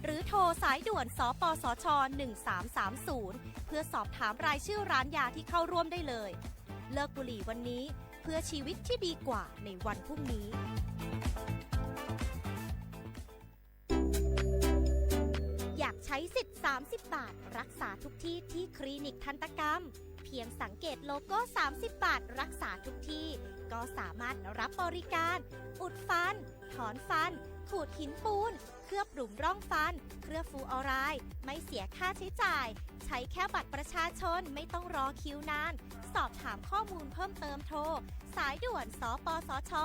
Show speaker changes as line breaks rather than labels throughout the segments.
หรือโทรสายด่วนสปสช1330เพื่อสอบถามรายชื่อร้านยาที่เข้าร่วมได้เลยเลิกบุหรี่วันนี้เพื่อชีวิตที่ดีกว่าในวันพรุ่งนี้อยากใช้สิทธิ์30 บาทรักษาทุกที่ที่คลินิกทันตกรรมเพียงสังเกตโลโก้30 บาทรักษาทุกที่ก็สามารถรับบริการอุดฟันถอนฟันขูดหินปูนเคลือบหลุมร่องฟันเคลือบฟูออไรด์ไม่เสียค่าใช้จ่ายใช้แค่บัตรประชาชนไม่ต้องรอคิวนานสอบถามข้อมูลเพิ่มเติมโทรสายด่วนสปสช1330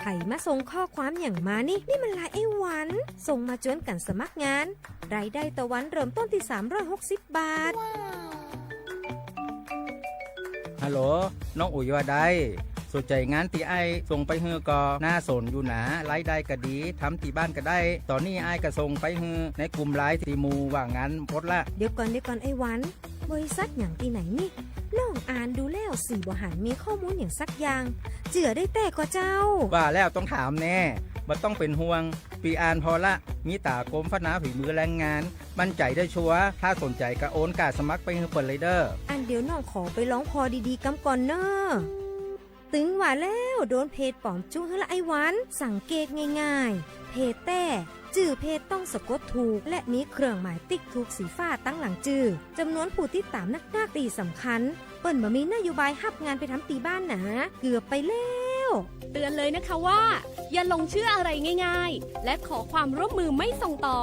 ไผ่มาส่งข้อความอย่างมานี่มันลายไอ้หวันส่งมาจวนกันสมัครงานรายได้ต่อวันเริ่มต้นที่360 บาท
ฮัลโหลน้องอุ๋ยว่าได้สนใจงานตีไอส่งไปฮือก็น่าสนอยู่นะรายได้ก็ดีทำที่บ้านก็ได้ตอนนี้ไอก็ส่งไปฮือในกลุ่มไลน์ที่มูว่างานพดละ
เดี๋ยวก่อนไอ้หวันบริษัทอย่างที่ไหนนี่น้องอ่านดูแล้วสี่บ่หันมีข้อมูลอย่างสักอย่างเจือได้แต่ก็เจ้า
ว่าแล้วต้องถามแน่บ่ต้องเป็นห่วงปีอ่านพอละมีตากรมพัฒนาฝีมือแรงงานมั่นใจได้ชัวร์ถ้าสนใจก็โอนการสมัครไปฮือเปิดเลยเด้อ
อันเดี๋ยวน้องขอไปร้องพอดีๆกำก่อนเนอะตึงว่าแล้วโดนเพจปลอมจุ้งให้ละไอ้หวันสังเกตง่ายๆเพจแต่จื่อเพจต้องสะกดถูกและมีเครื่องหมายติ๊กถูกสีฟ้าตั้งหลังจื่อจำนวนผู้ติดตามนักตีสำคัญเปิ้นบ่มีนโยบายฮับงานไปทำตีบ้านนะเกือบไปแล้ว
เตือนเลยนะคะว่าอย่าลงเชื่ออะไรง่ายๆและขอความร่วมมือไม่ส่งต่อ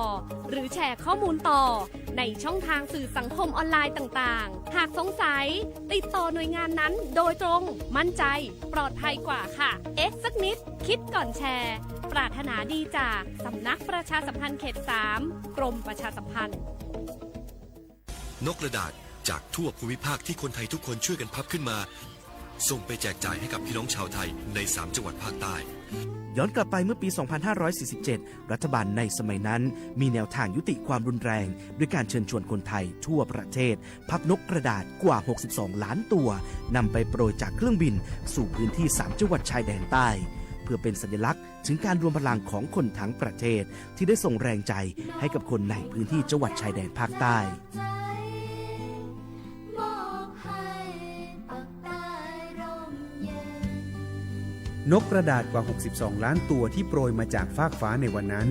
หรือแชร์ข้อมูลต่อในช่องทางสื่อสังคมออนไลน์ต่างๆหากสงสัยติดต่อหน่วยงานนั้นโดยตรงมั่นใจปลอดภัยกว่าค่ะสักนิดคิดก่อนแชร์ปรารถนาดีจากสำนักประชาสัมพันธ์เขต 3 กรมประชาสัมพันธ์
นกกระดาษจากทั่วภูมิภาคที่คนไทยทุกคนช่วยกันพับขึ้นมาส่งไปแจกจ่ายให้กับพี่น้องชาวไทยใน3จังหวัดภาคใต้
ย้อนกลับไปเมื่อปี 2547 รัฐบาลในสมัยนั้นมีแนวทางยุติความรุนแรงด้วยการเชิญชวนคนไทยทั่วประเทศพับนกกระดาษกว่า 62 ล้านตัวนำไปโปรยจากเครื่องบินสู่พื้นที่3จังหวัดชายแดนใต้เพื่อเป็นสัญลักษณ์ถึงการรวมพลังของคนทั้งประเทศที่ได้ส่งแรงใจให้กับคนในพื้นที่จังหวัดชายแดนภาคใต้
นกกระดาษกว่า 62 ล้านตัวที่โปรยมาจากฟากฟ้าในวันนั้น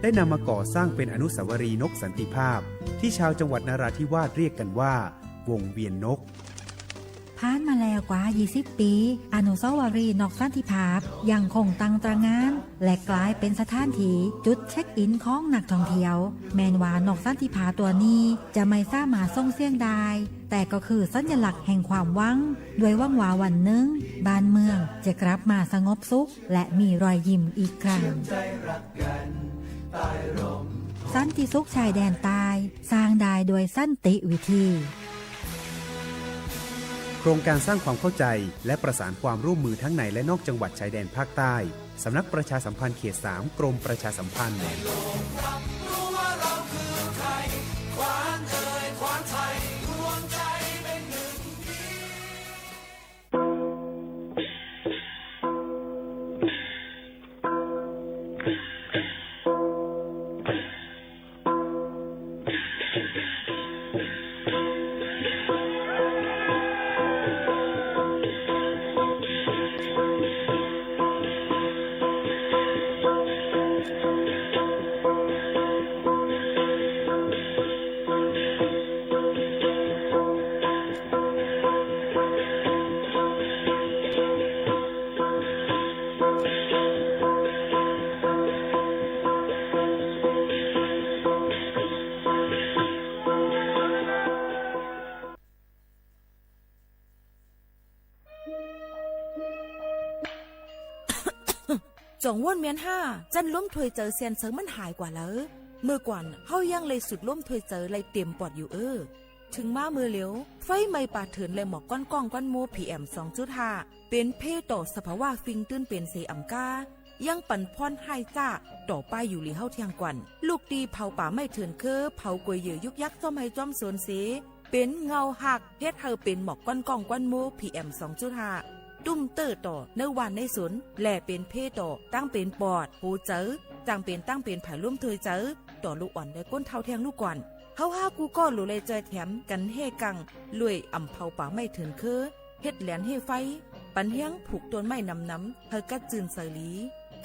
ได้นำมาก่อสร้างเป็นอนุสาวรีย์นกสันติภาพที่ชาวจังหวัดนราธิวาสเรียกกันว่าวงเวียนนก
ผ่านมาแล้วกว่า 20 ปีอนุสาวรีย์นกสันติภาพยังคงตั้งตระหง่านและกลายเป็นสถานที่จุดเช็คอินของนักท่องเที่ยวแม้ว่านกสันติภาพตัวนี้จะไม่สามารถส่งเสียงได้แต่ก็คือสัญลักษณ์แห่งความหวังด้วยหวังว่าวันหนึ่งบ้านเมืองจะกลับมาสงบสุขและมีรอยยิ้มอีกครั้งสันติสุขชายแดนใต้สร้างได้โดยสันติวิธี
โครงการสร้างความเข้าใจและประสานความร่วมมือทั้งในและนอกจังหวัดชายแดนภาคใต้สำนักประชาสัมพันธ์เขต 3 กรมประชาสัมพันธ์
จงว่นเมียนห้าจันล้มถวยเจอเซียนเซิงมันหายกว่าแล้วเมื่อก่อนเฮายังเลยสุดล้มถวยเจอเลยเต็มปอดอยู่ถึงมามือเหลียวไฟไหม้ป่าเถื่อนเลยหมอกก้อนก้องก้อนโม PM 2.5 เป็นเพต่อสภาวะฟิงตื้นเป็นเซอัมกายังปั่นพรให้จ้าต่อไปอยู่หลีเฮาเทียงกวันลูกดีเผาป่าไม่เถื่อนคือเผากวยเหยื่อยุกยักจอมให้จอมสวนเสเป็นเงาหักเฮ็ดเฮาเป็นหมอกก้อนก้องก้อนโม PM 2.5 ตุ้มเตอร์ต่อในวันในสนแหล่เป็นเพต่อตั้งเป็นปอดหูเจอจังเป็นตั้งเป็นไผ่ร่วมเธอเจอต่อลูกอ่อนได้ก้นเท่าแทงลูกก่อนเฮาห้ากูก็หลูเลยใจแถมกันเฮกังลุยอ่ำเผาป่าไม่ถึงคือเฮ็ดแหลนเฮไฟปันเฮียงผูกต้นไม้นำเฮอกัดจืนเสลี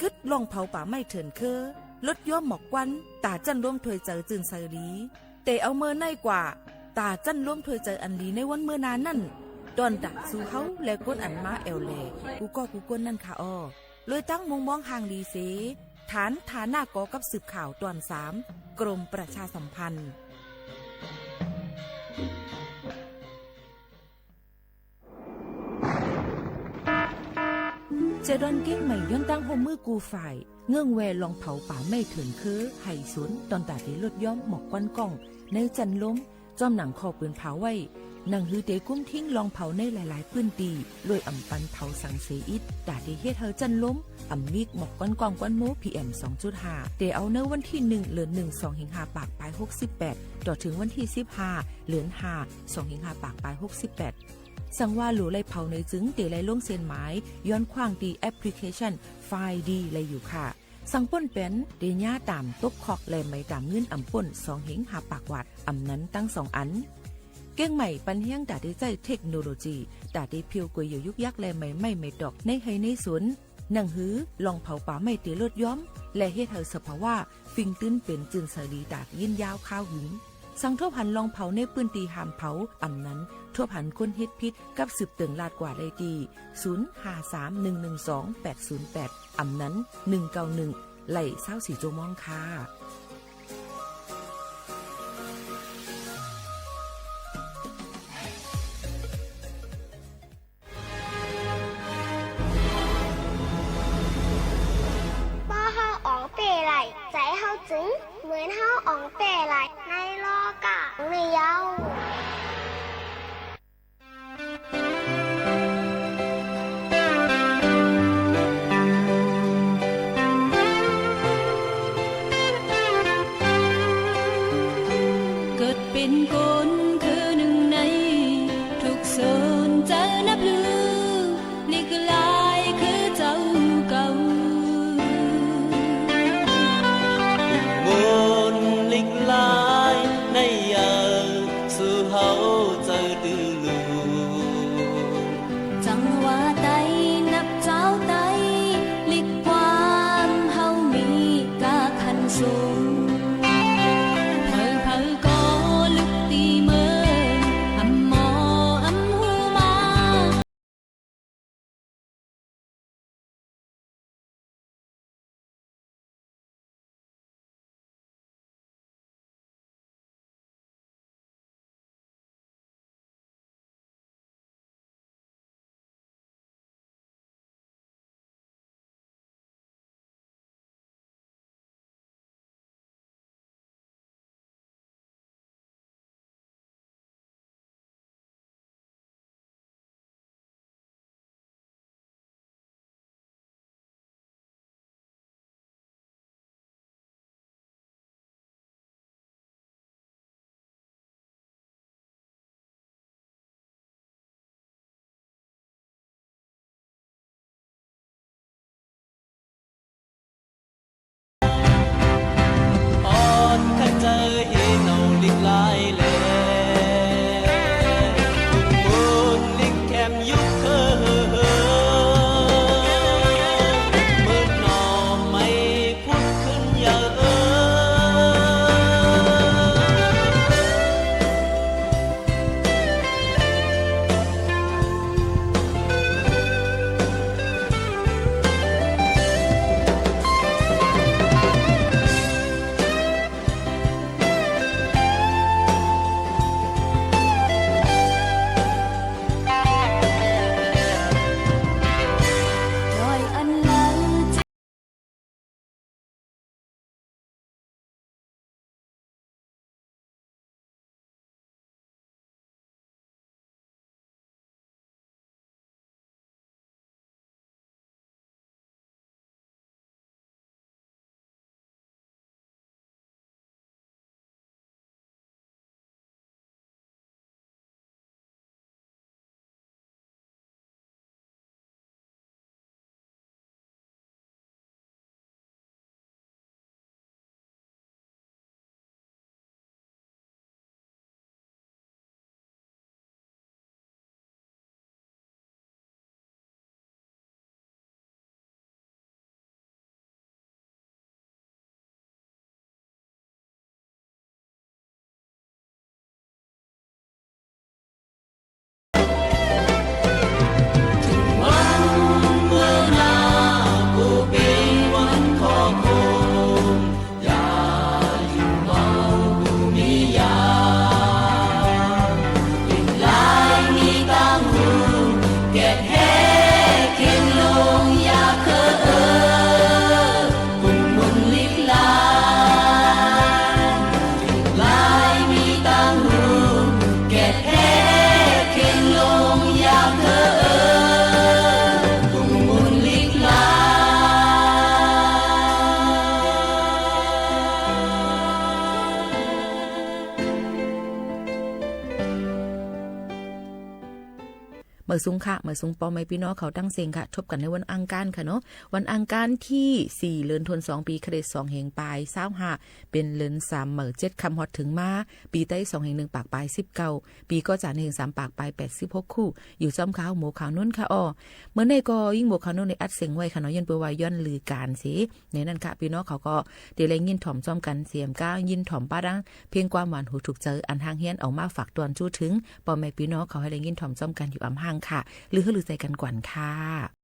กึดลองเผาป่าไม่ถึงคือลดย่อมหมอกควันตาจันร่วมถวยเจอจืนเสลีแต่เอาเมื่อในกว่าตาจันร่วมถวยเจออันลีในวันเมื่อนานนั่นดอนดักสู่เขาและก้นอันมาแอวแลกูก็กูก้นนั่นค่ะอ้อเลยตั้งมุงมองห่างดีเสฐานฐานหน้ากอกับสืบข่าวตอน3กรมประชาสัมพันธ์เจดอนเก้งใหม่ย้อนตั้งโฮมมือกูฝ่ายเงื่องแวลองเผาป่าไม่ถึงคือไห่สวนตอนตาที่ลดย้อมหมอกควันกล้องในจันล้มจอมหนังคอปืนเผาไว้หนังฮือเตกุ้มทิ้งลองเผาในหลายๆพื้นตีลอยอ่ำปันเผาสังเสอิดตาที่เฮ็ดเธอจันล้มอ่ำมิกหมอกควันกล้องควันโม PM 2.5 เตเอาเนื้อวันที่1เดือน1 2หิงหาปากปลาย68ต่อถึงวันที่15เดือน5 2หิงหาปากปลาย68สั่งว่าหลูไลเผาในจึงเตไลลงเส้นหมายย้อนขว้างดีแอปพลิเคชันไฟล์ดีเลยอยู่ค่ะสั่งป่นเป็นเดญ่าตามตบคอกแลไม่ตามเงินอ่ำป่น2หิงหาปากวัดอ่ำนั้นตั้ง2อันเก้งใหม่ปันเฮียงตาได้ใจเทคโนโลยีตาได้เพียวกวยอยู่ยุกยักแลไม่ดอกในไฮในสวนหนังหือลองเผาป่าไม่เตลดย้อมและเฮ็ดเธอสภาวะฟิงตื้นเป็นจึงสดีตากยินยาวข้าวหึงสั่งทั่วพันลองเผาในปืนตีหามเผาอ่ำนั้นทั่วพันคนเฮ็ดพิษกับสืบเติงลาดกว่าได้ดี0531128808อ่ำนั้น191ไหล24โจมองค่ะ
ใจเฮาจึงเหมือนเฮาอ่องเป้ไหลในโลกะในเยา
เกิดเป็นคนคือหนึ่งในทุกโซนเจอนับลือลิกลายคือเจ้าเก่า
ลายในยาสู่เฮาเจอดื้อลู
จังหวะใดนับเจ้าใดลิกความเฮามีกาคันสูงเผยก็ลึกตีเมืองอำมออำหูมา
มื่อซุงค่ะเมื่อซุงปอไม่พี่น้องเขาตั้งเสียงค่ะทบกันในวันอังคารค่ะเนาะวันอังคารที่4เดือนธันวาคม2ปีคเด2แห่งปลาย25เป็นเดือน3เหมื่อ7คำฮอดถึงมาปีใต้2แห่ง1ปากปลาย19ปีก็จะ1แห่ง3ปากปลาย86คู่อยู่ซ้ำขาวหมูขาวนุ่นค่ะอ้อเมื่อในก็ยิ่งหมูขาวนุ่นในอัดเสียงไว้ค่ะเนาะยันเปื่อวายย้อนลือการสิในนั้นค่ะพี่น้องเขาก็เดี๋ยวเลยยินถ่อมจ้อมกันเสียมก้าวยินถ่อมป้าดังเพียงความหวานหูถูกเจออันทางเฮียนออกมาฝากตวนจู้ถึงปอแม่พี่น้องเขาให้เลยยินถ่อมจ้อมกันอยู่อำห่างค่ะหรือให้ลือใจกันก่อนค่ะ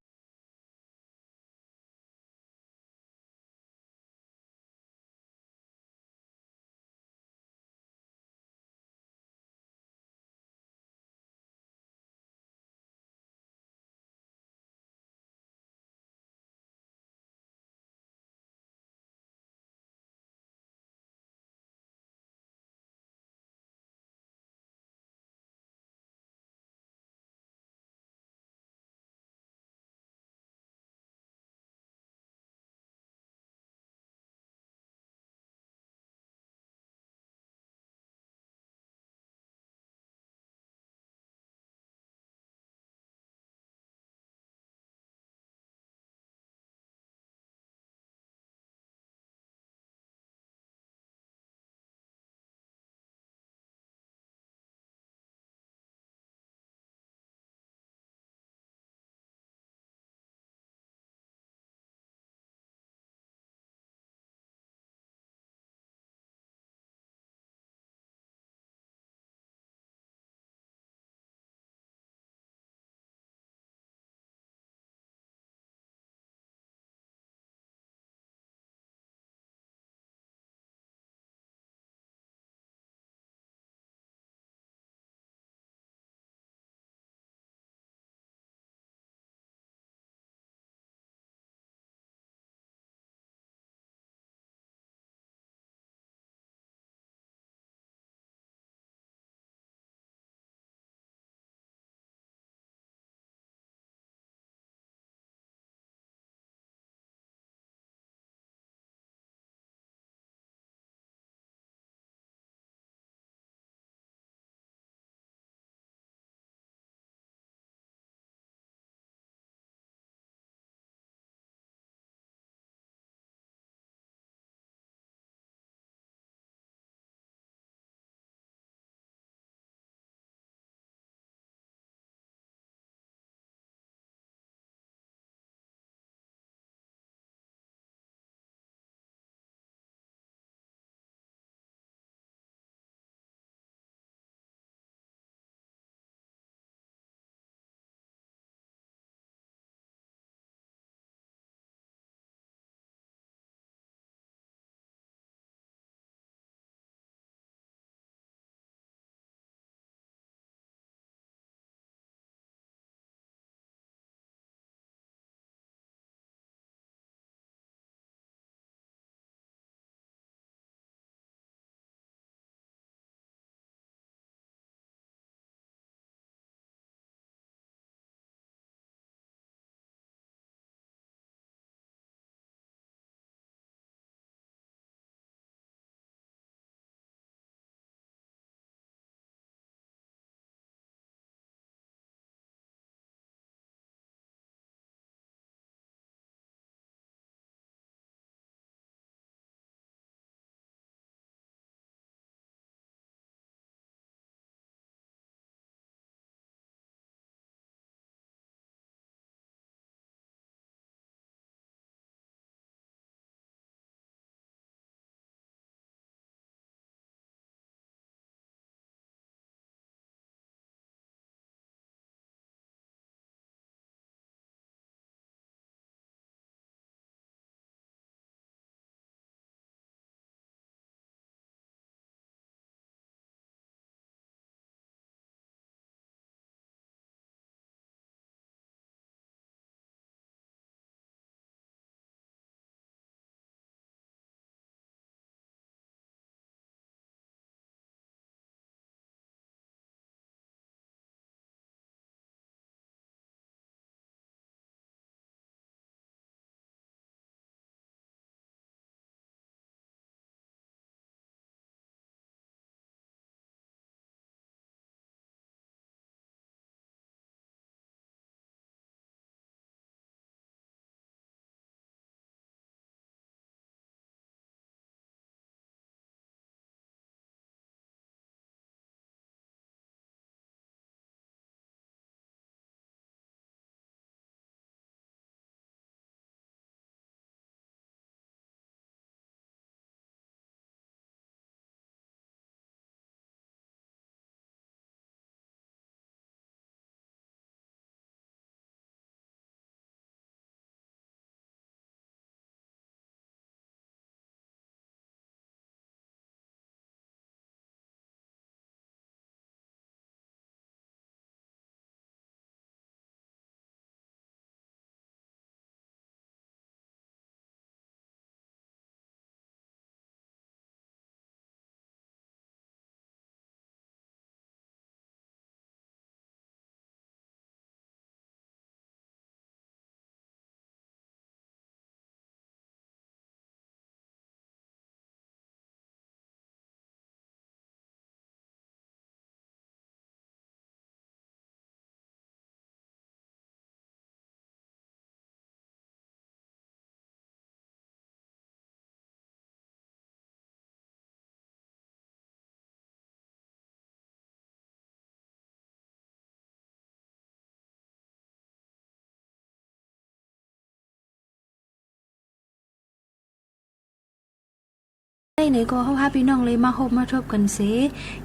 ในก็เฮาพาพี่น้องเลยมาพบมาทบกันเส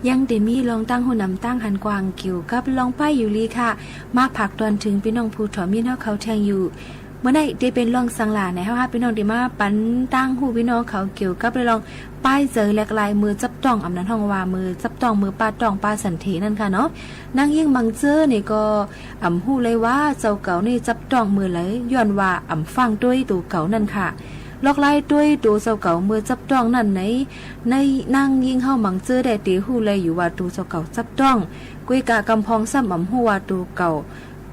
ยังได้มีลองตั้งหูนำตั้งหันกวางเกี่ยวกับลองป้ายอยู่ลีค่ะมาผักตอนถึงพี่น้องผู้ถอมีเฮาเขาแทงอยู่เมื่อได้เป็นลองสังหลาในเฮาพาพี่น้องได้มาปันตั้งหูพี่น้องเขาเกี่ยวกับลองป้ายเจอแหลกลายมือจับต้องอำนั้นห้องว่ามือจับต้องมือป้าต้องป้าสันเทนั่นค่ะเนาะนางยิ่งบางเจอนี่ก็หู้เลยว่าเจ้าเก่านี่จับต้องมือไหลย้อนว่าฟังด้วยตัวเก่านั่นค่ะลอกไล่ด้วยตัวเจ้าเก่ามือจับต้องนั่นในนางยิ่งเฮามังเจอได้ตีหู้เลยอยู่ว่าตัวเจ้าเก่าจับต้องกุยกากำพองซ้ำหู้ว่าตัวเก่า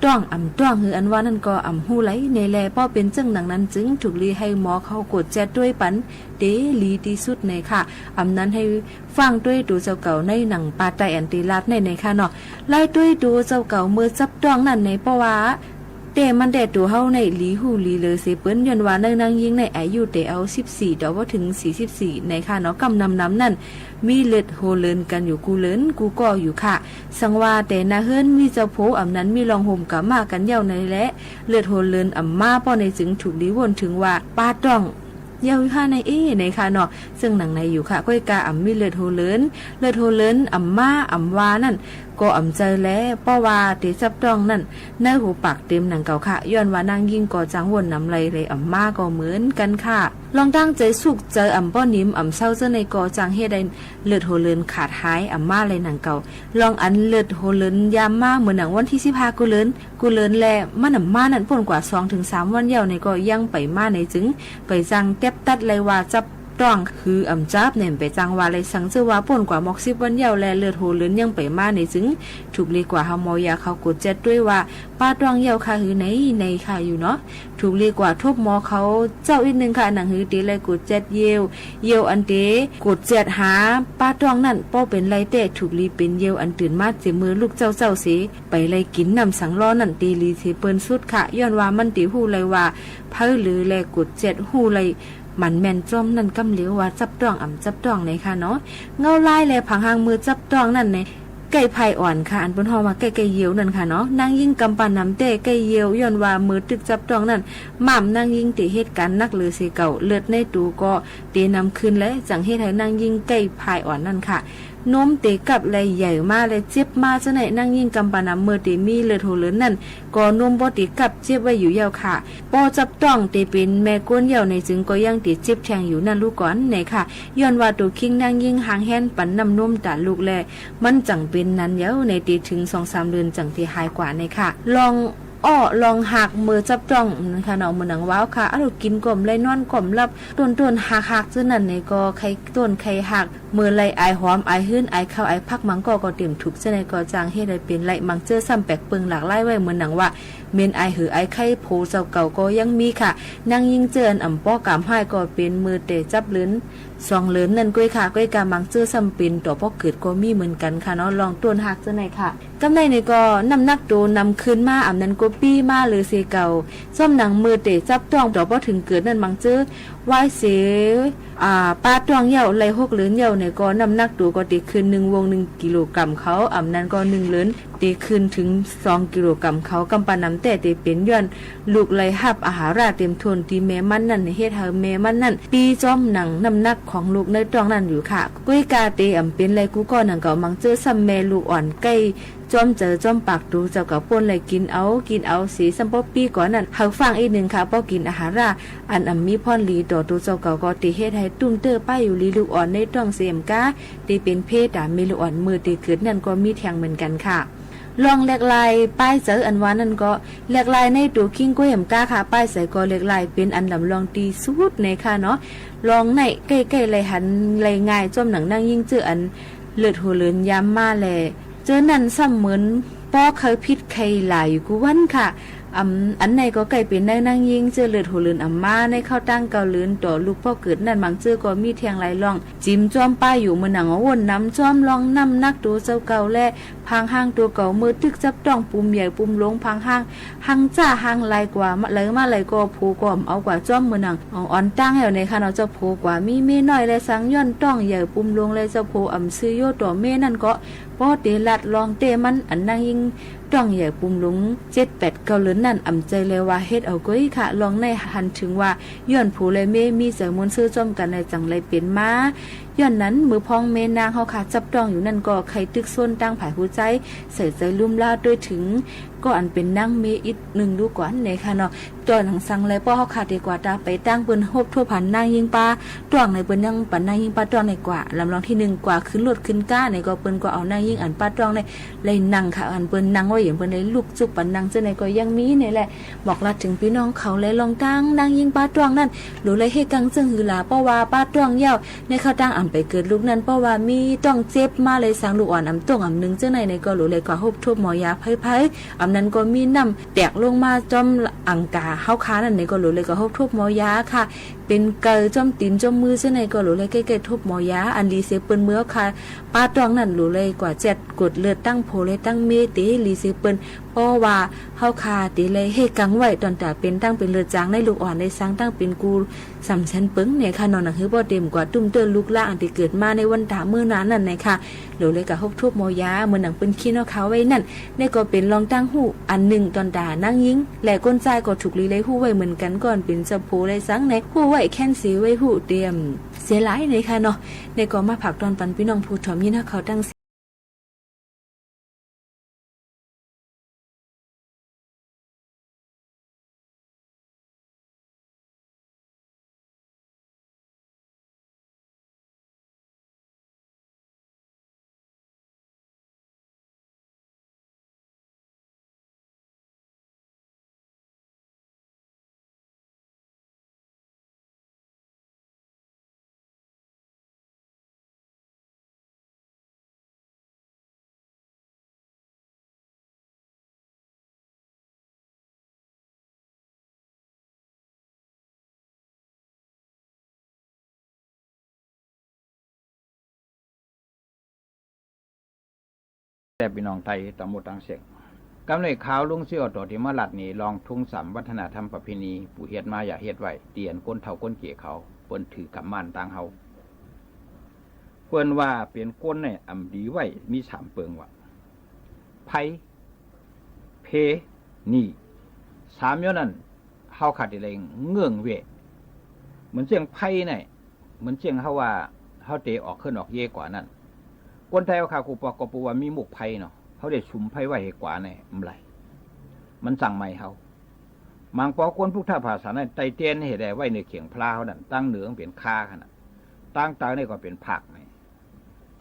ต้องต้องคืออันว่านั่นก็หู้ไหลในแลป้อเป็นจึงหนังนั้นจึงถูกลีให้หมอเขากดแจดด้วยปันเดลีที่สุดในค่ะนั้นให้ฟังด้วยดูเจ้าเก่าในหนังปาไตอันตีลาดในค่ะเนาะไล่ด้วยดูเจ้าเก่ามือจับต้องนั่นในเพราะว่าแต่มันแดดตัวเฮาในหลีหูลีเลยเสเปิ้นย้อนว่าในนางยิงในอายุแต่เอา14ดอกว่าถึง44ในค่ะเนาะกำนำนั้นมีเลือดโหเลินกันอยู่กูเลินกูก็อยู่ค่ะสังว่าแต่นาเฮิรนมีเจ้าโผนั้นมีรองห่มกะมากันยาวในและเลือดโหเลินมาป้อในจึงถูกลีวนถึงว่าป้าต้องยาวค่ะในในค่ะเนาะซึ่งหนังในอยู่ค่ะก้อยกามีเลือดโหเลินมาว่านั่นก็ใจแล้วเพราะว่าเตจับต้องนั่นในหูปากเต็มหนังเก่าค่ะย้อนว่านางยิ่งก่อจังวนนำไหลเลยมาก็เหมือนกันค่ะลองตั้งใจสุกเจอป้อนิ่มเศร้าเจอในก่อจังเฮ็ดได้เลือดโหเลินขาดหายมาเลยหนังเก่าลองอันเลือดโหเลินยามมาเหมือนหนังวันที่15กูเลินแลมันมานั่นป่นกว่า 2-3 วันยาวในก็ยังไปมาในจึงไปจังเก็บตัดเลยว่าจับต้องคือจับเนี่ยไปจังว่าเลยสังเจอว่าป่นกว่า60วันยาวแลเลือดโหเลินยังไปมาในจึงถูกเรียกว่าเฮามอยาเขากดแจ็ดด้วยว่าป้าต้องยาวค่ะคือในค่ะอยู่เนาะถูกเรียกว่าทบหมอเขาเจ้าอีกนึงค่ะหนังหือตีเลยกดแจ็ดเยวอันเตกดแจ็ดหาป้าต้องนั่นป้อเป็นไรแต่ถูกรีเป็นเยวอันตื่นมาเจมือลูกเจ้าสิไปเลยกินน้ำสังล้อนั่นตีรีเทเปิ้นสุดค่ะย้อนว่ามันตีหู้เลยว่าเพิ่นหรือแลกดแจ็ดหู้เลยมันแม่นจอมนั่นกำเหลียวว่าจับต้องจับต้องในค่ะเนาะเงาลายแลผังหางมือจับต้องนั่นในไก่ไผ่อ่อนค่ะอันเปิ้นฮ้อว่าไก่เหี่ยวนั่นค่ะเนาะนางยิ่งกำปานน้ำเต้ไก่เหี่ยวย้อนว่ามือตึกจับต้องนั่นม่ำนางยิ่งติเหตุการณ์นักลือสิเก่าเลือดในตูก็เตนำคืนและจังเฮ็ดให้นางยิ่งไก่ไผ่อ่อนนั่นค่ะนมเตกับไหลใหญ่มาและเจ็บมาจังไหนนั่งยิ่งกำปานน้ำมือเตมีเลือดโหเลินนั่นก็นมบ่ติกับเจ็บไว้อยู่ยาวค่ะปอจับต้องเตเป็นแม่ก้นยาวในจึงก็ยังติดเจ็บแทงอยู่นั่นลูกก่อนไหนค่ะย้อนว่าตัวคิงนั่งยิ่งหางแฮนปันน้ำนมตาลูกแลมันจังเป็นนั้นยาวในติถึง 2-3 เดือนจังที่หายกว่าในค่ะลองหักมือจับต้องนะคะเนาะมือหนังว้าวค่ะเรากินกลมไรนอนกลมรับต้นหักซื่อนั่นในก็ไข่ต้นไข่หักมือไรไอหอมไอหื้นไอข้าวไอพักมังก็เต็มถูกเสนก็จางให้ได้เป็นไรมังเจอซ้ำแปลกเปิงหลากหลายไว้มือหนังว่าเมนไอหือไอไข่โผเจ้าเก่าก็ยังมีค่ะนางยิงเจอป้อกามให้ก็เป็นมือเตะจับลิ้น2 เลินนั่นก้อยค่ะก้อยกามังเจอซ้ำเป็นต่อพอเกิดก็มีเหมือนกันค่ะเนาะลองต้นหักเจ้าไหนค่ะกำไรนี่ก็น้ำหนักโดนำคืนมานั้นก็ปี้มาหรือเสเก่าซ่อมหนังมือเตะจับต้องต่อพอถึงเกิดนั่นมังเจอไว้เสปลาตวงเหย่าไหล6 เลินเหย่าเนี่ยก็น้ำหนักตัวก็ตีคืน1 วง 1 กิโลกรัมเขานั้นก็1 เลินตีคืนถึง2 กิโลกรัมเขากำปาน้ำแต่ตีเป็นย้อนลูกไหลหับอาหารราเต็มทนตีแม่มันนั่นเฮ็ดให้แม่มันนั่นปีจอมหนังน้ำหนักของลูกในตวงนั่นอยู่ค่ะกุ้ยกาเตเป็นไรกูก็หนังเก่ามังเจอซ้ำแม่ลูกอ่อนใกล้จอมเจอจอมปากดูเจ้ากับป่นเลยกินเอาสีสัมปปี้ก่อนนั่นเฮาฟังอีกนึงค่ะป้อกินอาหารราอันมีพรลีต่อตัวเจ้าเก่าก็ติเฮ็ดให้ตุ้มเตอป้ายอยู่ลีลูกอ่อนในต้องเสียมกาติเป็นเพศมีลูกอ่อนมือติเกิดนั่นก็มีแทงเหมือนกันค่ะลองแหลกลายป้ายเจออันว่านั่นก็แหลกลายในตัวคิงก้วยแหมกาค่ะป้ายใส่ก็แหลกลายเป็นอันลำลองตีสุดในค่ะเนาะลองในใกล้ๆไหลหันไหลง่ายจอมหนังนั่งยิ่งเจออันเลือดโหเลินยามมาแลเจอนั่นซ้ำเหมือนป้อเคยพิษใครหลายอยู่กูวันค่ะอันไหนก็ไก่เป็นได้นั่งยิงเจอเลือดโหเลินมาในเข้าตั้งเกาเลือนต่อลูกพ่อเกิดนั่นบางเจอก็มีแทงไหลล่องจิ้มจ้อมป้ายอยู่มือหนังวนน้ำจ้อมลองน้ำนักดูเจ้าเก่าแล พังห้างตัวเก่ามือตึกจับต้องปุ่มใหญ่ปุ่มลงพังห้างหังจ้าหังลายกว่ามาเลยมาเลยก็ผูกว่าเอากว่าจ้อมมือหนังอ่อนตั้งอยู่ในค่ะเราจะผูกว่ามีเม่น้อยและสังย้อนต้องใหญ่ปุ่มลงเลยจะผูอ่ำซื้อโยตัวเม่นั่นก็ป้อเตลัดลองเตมันอันนั่งยิงต้องใหญ่ปุ่มลุง7-8 เกาเหลือนนั่นอ่ำใจเลยว่าเฮ็ดเอาก้อยค่ะลองในหันถึงว่าย้อนผู้เลยเมมีเสือมุนซื้อจอมกันในจังไรเป็นมาย้อนนั้นมือพองเมนางเฮาค่ะจับต้องอยู่นั่นก็ใครตึกส้นตั้งผายหัวใจใส่ใจลุ่มล่าด้วยถึงก็อันเป็นนางเมอีกหนึ่งดูก่อนในค่ะเนาะตัวหนังสังเลยป้อเฮาค่ะดีกว่าตาไปตั้งเปิ้นฮบทั่วผันนางยิงปลาตวงในเปิ้นยังปันนางยิงปลาตวงในกว่าลำลองที่1กว่าขึ้นรถขึ้นก้าในก็เปิ้นก็เอานางยิงอันปลาตวงในเลยนั่งค่ะอันเปิ้นนั่งไว้อย่างเปิ้นเลยลุกจุกปันนางเจ้าในก็ยังมีนี่แหละบอกลาถึงพี่น้องเขาเลยลองตั้งนางยิงปลาตวงนั่นหรือเลยเฮ็ดกังจึงหือลาป้อว่าปลาตวงยาวในเขาตั้งอันไปเกิดลูกนั้นเพราะว่ามีต้องเจ็บมาเลยสังลูกอ่อนอำต้องอำนึงเจ้าในก็หลุเลยก็ฮบทุบหมอยาไผ่ๆอำนั้นก็มีน้ำแตกลงมาจอมอังกาเฮาค้านั่นในก็หลุเลยก็ฮบทุบหมอยาค่ะเป็นเกยจอมตีนจอมมือเจ้าในก็หลุเลยใกล้ๆทุบหมอยาอันลีเซเปิ้นเมื่อค่ะป้าตองนั่นหลุเลยกว่า7กดเลือดตั้งโพเลยตั้งเมติลีเซเปิ้นเพราะว่าเฮาคาติเลยเฮกังไว้ตอนตาเป็นตั้งเป็นเลือดจางในลูกอ่อนในสังตั้งเป็นกูสำชันปึ้งเนี่ยค่ะนอนหนังหือบ่เต็มกว่าตุ้มเตื้อลูกล่างอันที่เกิดมาในวันตามื้อนั้นนั่นนะค่ะหรือเลยก็ฮบทุบหมอยาเหมือนหนังเป็นขี้นกเขาไว้นั่นนี่ก็เป็นรองตั้งหูอันหนึ่งตอนตานั่งยิงและก้นใจก็ถูกลีเลยหู้ไว้เหมือนกันก่อนเป็นจะโพเลยสังในหู้ไว้แค้นสีไว้หู้เตรียมเสียหลายเลยค่ะเนาะในก็มาผักตอนปันพี่น้องผู้ถอมยินเขาตั้ง
แต่พี่น้องไทยตำบลตังเสียงกำเลยข่าวลุงเสี่ยวต่อที่มาลัดนี่ลองทุ่งสำวัฒนธรรมประเพณีผู้เฮ็ดมาอย่าเฮ็ดไว้เตียนก้นเฒ่าก้นเกี่ยเขาเปิ้นถือกำม่านต่างเฮาเปิ้นว่าเปลี่ยนก้นเนี่ยอำดีไว้มี3เปิงว่าไผเพนี่3อย่างนั้นเฮาขาดอะไรเงื่องเวเหมือนเสียงไผเนี่ยเหมือนเสียงเฮาว่าเฮาเตะออกขึ้นออกเยกว่านั้นคนไทยเขากูปอกปูว่ามีหมกไผ่เนาะเขาได้ชุมไผ่ไว้ให้กว่าเนี่ยมันไรมันสั่งใหม่เขามังปอคนพุทธภาษาเนี่ยไตเตียนให้ได้ไว้ในเขียงพลาเขาดันตั้งเหนือเป็นคาขนาดตั้งตาเนี่ยก็เป็นผักเนี่ย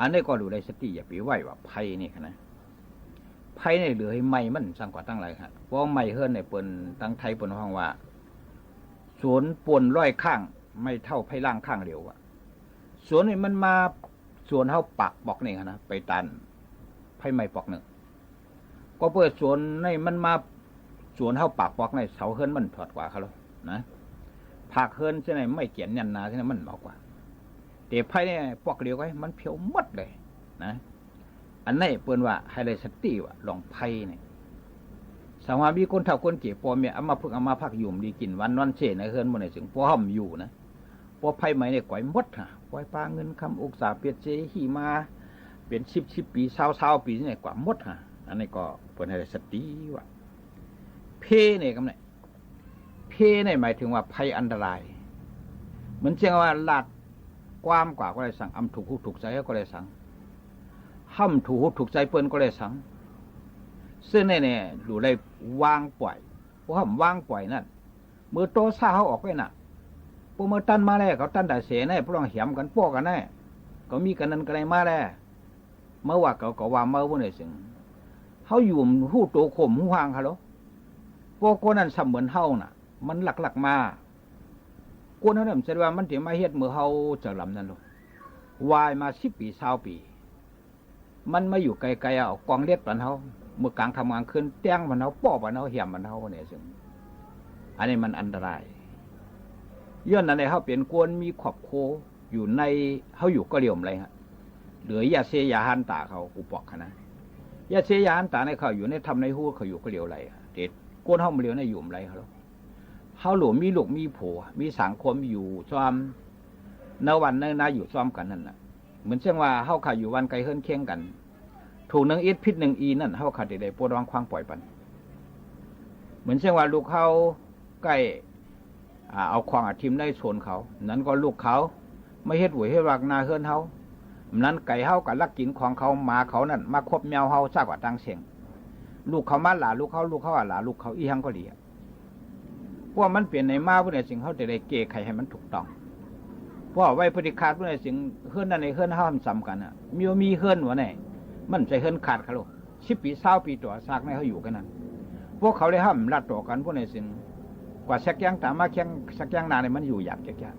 อันนี้ก็ดูได้สติอย่าไปไหวว่าไผ่นี่ขนาดไผ่เนี่ยเหลือให้ไม่มันสั่งกว่าตั้งไรครับเพราะไม่เฮิรนในเปิ่นตั้งไทยเปิ่นห้องว่าสวนปนร้อยข้างไม่เท่าไผ่ล่างข้างเดียวอะสวนนี่มันมาสวนเขาปักปอกนี่นะไปตันไผ่ไม้ปอกหนึ่งก็เปิดสวนในมันมาสวนเขาปักปอกในเสาเฮิรนมันถอดกว่าเขาแล้วนะผักเฮิรนใช่ไหมไม่เกี่ยนยันนาใช่ไหมมันมากกว่าแต่ไผ่เนี่ยปอกเดียวไว้มันเพียวมดเลยนะอันนี้เปิ้นว่าให้ได้สติว่าลองไผ่เนี่ยสาวามีคนเฒ่าคนเก๋ปอเมียเอามาพึ่งเอามาพักยุ่มดีกินวันเช่นในเฮิรนมันในถึงปอห่มอยู่นะปอไผ่ไม้เนี่ยก่อยมดฮะปล่อยปลาเงินคำอุกษาเปียเจหีมาเป็น10 ปี20 ปีเนี่ยกว่าหมดฮะอันนี้ก็เปิ้นให้สติว่าเพเนี่ยกำไดเพเนี่ยหมายถึงว่าภัยอันตรายเหมือนเช่นว่าลาดความกว่าก็เลยสั่งอำถูกหูถูกใจก็เลยสั่งห้ำถูกหูถูกใจเปิ้นก็เลยสั่งซึ่งเนี่ยดูได้วางปล่อยเพราะห้ำวางปล่อยนั่นมือโตซ่าเขาออกไปน่ะพวกเมื่อตั้นมาแล้วเขาตั้นแต่เสียแน่พวกเราเหี่ยมกันพวกกันแน่ก็มีกันนั้นกันอะไรมาแล้วเมื่อว่าเขาก็ว่าเมื่อวันไหนสิงเขาอยู่หูโตข่มหูห่างเขาแล้วพวกคนนั้นเสมือนเฮาน่ะมันหลักมาคนนั้นแสดงว่ามันถึงมาเฮ็ดเมื่อเฮาจะลำนั่นหรอกวายมา10 ปี20 ปีมันมาอยู่ไกลๆเอากองเล็ดปันเฮาเมื่อกลางทำงานขึ้นแต้งปันเฮาป้อปันเฮาเหี่ยมปันเฮาเนี่ยสิงอันนี้มันอันตรายย้อนนั้นในเขาเป็นกวนมีขอบโคอยู่ในเขาอยู่ก็เรียมอะไรฮะเหลือยาเซยาหันตาเขากูปอกนะ
ยาเสียยานตาในเขาอยู่ในทำในหูเขาอยู่ก็เหลียวไหลเด็ดก้นเฮามาเหลียวในอยู่ไหลเขาเฮาหลวมมีลูกมีผัวมีสังคมอยู่ซ้อมในวันในนาอยู่ซ้อมกันนั่นน่ะเหมือนเช่นว่าเฮาขาอยู่วันไกลเฮิรนเคียงกันถูก1 อิดพิษ1 อีนั่นเฮาขาได้ปวดร้องควางปล่อยปันเหมือนเช่นว่าลูกเขาใกล้เอาควางทิมได้ชนเขานั้นก็ลูกเขาไม่เฮ็ดหวยเฮ็ดวักนาเฮิรนเฮานั้นไก่เฮากับลักกินของเขาหมาเขานั่นมาควบแมวเฮาซากกว่าตังเสียงลูกเขามาหลาลูกเขาหลาลูกเขาอีหังก็ดีพวกมันเปลี่ยนในมาพวกในสิ่งเขาจะได้เกะไขให้มันถูกต้องเพราะไว้ปฏิฆาตพวกในสิ่งเฮือนนั่นในเฮือนเฮาซ้ำกันอ่ะมีเฮือนวะเนี่ยมันใจเฮือนขาดเขาโล10 ปี20 ปีตัวซากในเขาอยู่กันนั่นพวกเขาเลยห้ามลัดต่อกันพวกในสิ่งกว่าสักอย่างตามมาแข่งสักอย่างนาเนี่ยมันอยู่อยากแก่